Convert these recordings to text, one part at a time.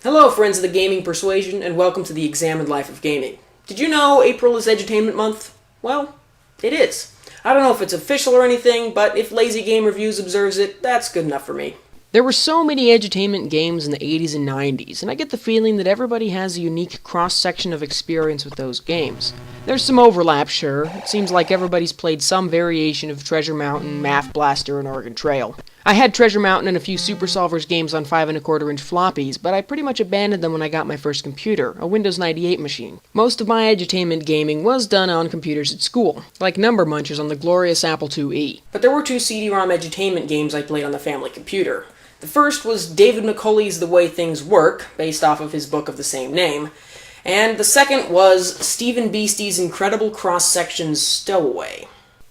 Hello friends of the gaming persuasion, and welcome to the Examined Life of Gaming. Did you know April is Edutainment Month? Well, it is. I don't know if it's official or anything, but if Lazy Game Reviews observes it, that's good enough for me. There were so many edutainment games in the 80s and 90s, and I get the feeling that everybody has a unique cross-section of experience with those games. There's some overlap, sure. It seems like everybody's played some variation of Treasure Mountain, Math Blaster, and Oregon Trail. I had Treasure Mountain and a few Super Solvers games on 5 1/4-inch floppies, but I pretty much abandoned them when I got my first computer, a Windows 98 machine. Most of my edutainment gaming was done on computers at school, like Number Munchers on the glorious Apple IIe. But there were two CD-ROM edutainment games I played on the family computer. The first was David McCulley's The Way Things Work, based off of his book of the same name, and the second was Stephen Beastie's incredible cross-section Stowaway.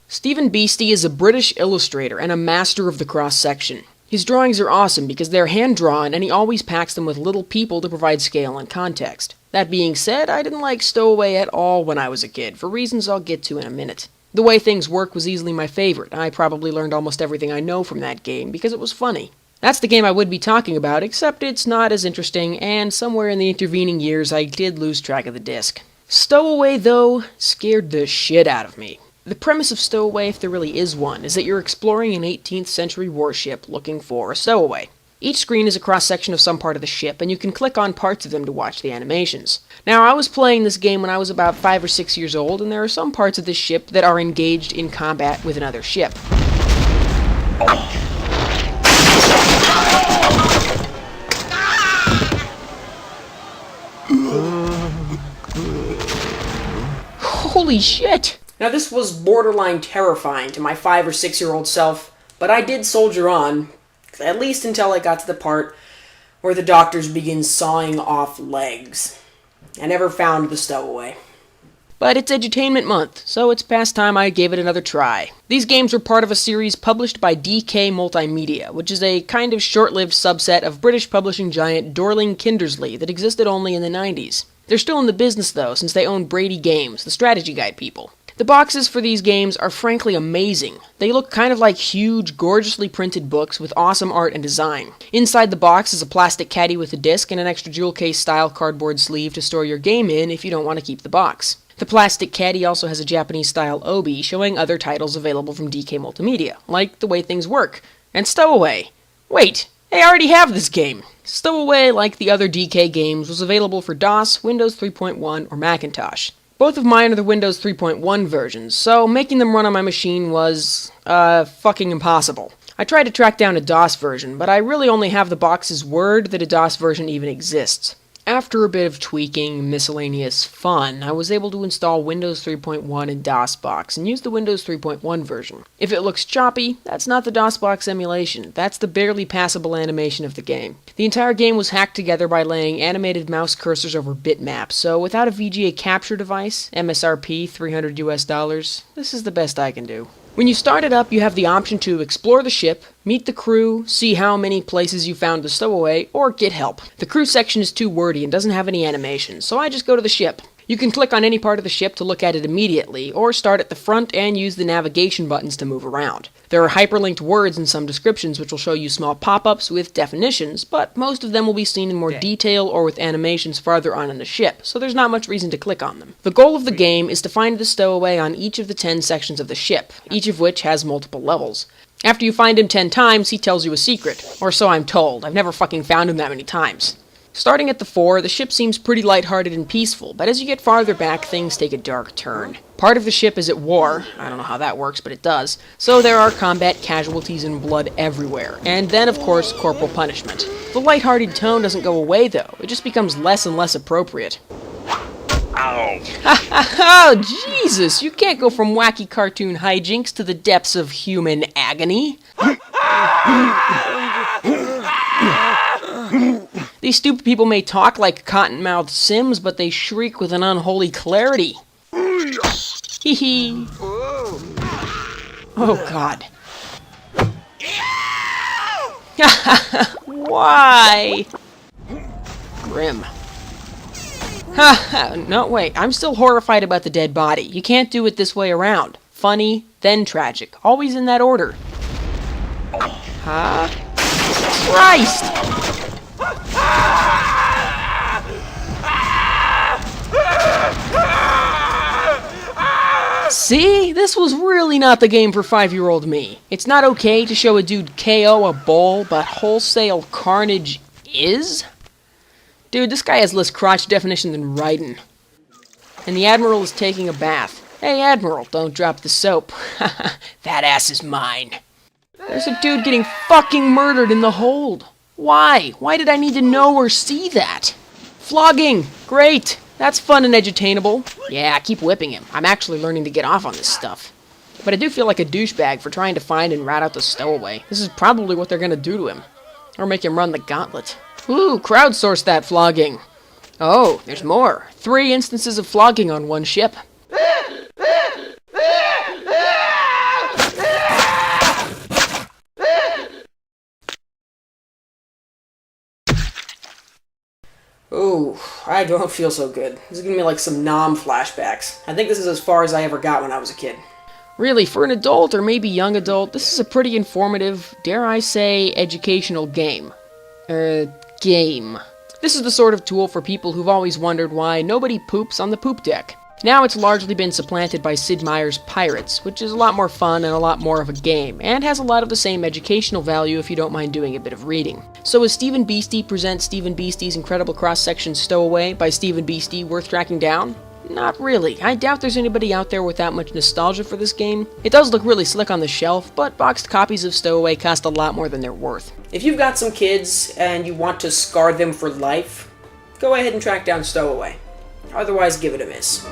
Stephen Beastie is a British illustrator and a master of the cross-section. His drawings are awesome because they're hand-drawn, and he always packs them with little people to provide scale and context. That being said, I didn't like Stowaway at all when I was a kid, for reasons I'll get to in a minute. The Way Things Work was easily my favorite. I probably learned almost everything I know from that game because it was funny. That's the game I would be talking about, except it's not as interesting, and somewhere in the intervening years I did lose track of the disc. Stowaway, though, scared the shit out of me. The premise of Stowaway, if there really is one, is that you're exploring an 18th century warship looking for a stowaway. Each screen is a cross-section of some part of the ship, and you can click on parts of them to watch the animations. Now, I was playing this game when I was about 5 or 6 years old, and there are some parts of this ship that are engaged in combat with another ship. Holy shit! Now this was borderline terrifying to my 5 or 6-year-old self, but I did soldier on, at least until I got to the part where the doctors begin sawing off legs. I never found the stowaway. But it's Edutainment Month, so it's past time I gave it another try. These games were part of a series published by DK Multimedia, which is a kind of short-lived subset of British publishing giant Dorling Kindersley that existed only in the 90s. They're still in the business, though, since they own Brady Games, the strategy guide people. The boxes for these games are frankly amazing. They look kind of like huge, gorgeously printed books with awesome art and design. Inside the box is a plastic caddy with a disc and an extra jewel case-style cardboard sleeve to store your game in if you don't want to keep the box. The plastic caddy also has a Japanese-style obi showing other titles available from DK Multimedia, like The Way Things Work, and Stowaway. Wait, I already have this game! Stowaway, like the other DK games, was available for DOS, Windows 3.1, or Macintosh. Both of mine are the Windows 3.1 versions, so making them run on my machine was, fucking impossible. I tried to track down a DOS version, but I really only have the box's word that a DOS version even exists. After a bit of tweaking and miscellaneous fun, I was able to install Windows 3.1 in DOSBox and use the Windows 3.1 version. If it looks choppy, that's not the DOSBox emulation, that's the barely passable animation of the game. The entire game was hacked together by laying animated mouse cursors over bitmaps, so without a VGA capture device, MSRP $300, this is the best I can do. When you start it up, you have the option to explore the ship, meet the crew, see how many places you found the stowaway, or get help. The crew section is too wordy and doesn't have any animations, so I just go to the ship. You can click on any part of the ship to look at it immediately, or start at the front and use the navigation buttons to move around. There are hyperlinked words in some descriptions which will show you small pop-ups with definitions, but most of them will be seen in more detail or with animations farther on in the ship, so there's not much reason to click on them. The goal of the game is to find the stowaway on each of the 10 sections of the ship, each of which has multiple levels. After you find him 10 times, he tells you a secret, or so I'm told. I've never fucking found him that many times. Starting at the fore, the ship seems pretty lighthearted and peaceful, but as you get farther back, things take a dark turn. Part of the ship is at war, I don't know how that works, but it does, so there are combat casualties and blood everywhere, and then, of course, corporal punishment. The lighthearted tone doesn't go away, though, it just becomes less and less appropriate. Ow! Oh, Jesus! You can't go from wacky cartoon hijinks to the depths of human agony! These stupid people may talk like cotton-mouthed Sims, but they shriek with an unholy clarity. Hee hee. Oh, God. Why? Grim. No, wait, I'm still horrified about the dead body. You can't do it this way around. Funny, then tragic. Always in that order. Huh? Christ! See? This was really not the game for 5-year-old me. It's not okay to show a dude KO a bull, but wholesale carnage is? Dude, this guy has less crotch definition than Raiden. And the Admiral is taking a bath. Hey, Admiral, don't drop the soap. That ass is mine. There's a dude getting fucking murdered in the hold. Why? Why did I need to know or see that? Flogging! Great! That's fun and edutainable. Yeah, keep whipping him. I'm actually learning to get off on this stuff. But I do feel like a douchebag for trying to find and rat out the stowaway. This is probably what they're gonna do to him. Or make him run the gauntlet. Ooh, crowdsource that flogging. Oh, there's more. 3 instances of flogging on one ship. Ooh, I don't feel so good. This is giving me like some Nom flashbacks. I think this is as far as I ever got when I was a kid. Really, for an adult or maybe young adult, this is a pretty informative, dare I say, educational game. Game. This is the sort of tool for people who've always wondered why nobody poops on the poop deck. Now it's largely been supplanted by Sid Meier's Pirates, which is a lot more fun and a lot more of a game, and has a lot of the same educational value if you don't mind doing a bit of reading. So as Stephen Beastie presents Stephen Beastie's incredible cross-section Stowaway by Stephen Beastie worth tracking down? Not really. I doubt there's anybody out there with that much nostalgia for this game. It does look really slick on the shelf, but boxed copies of Stowaway cost a lot more than they're worth. If you've got some kids and you want to scar them for life, go ahead and track down Stowaway. Otherwise, give it a miss.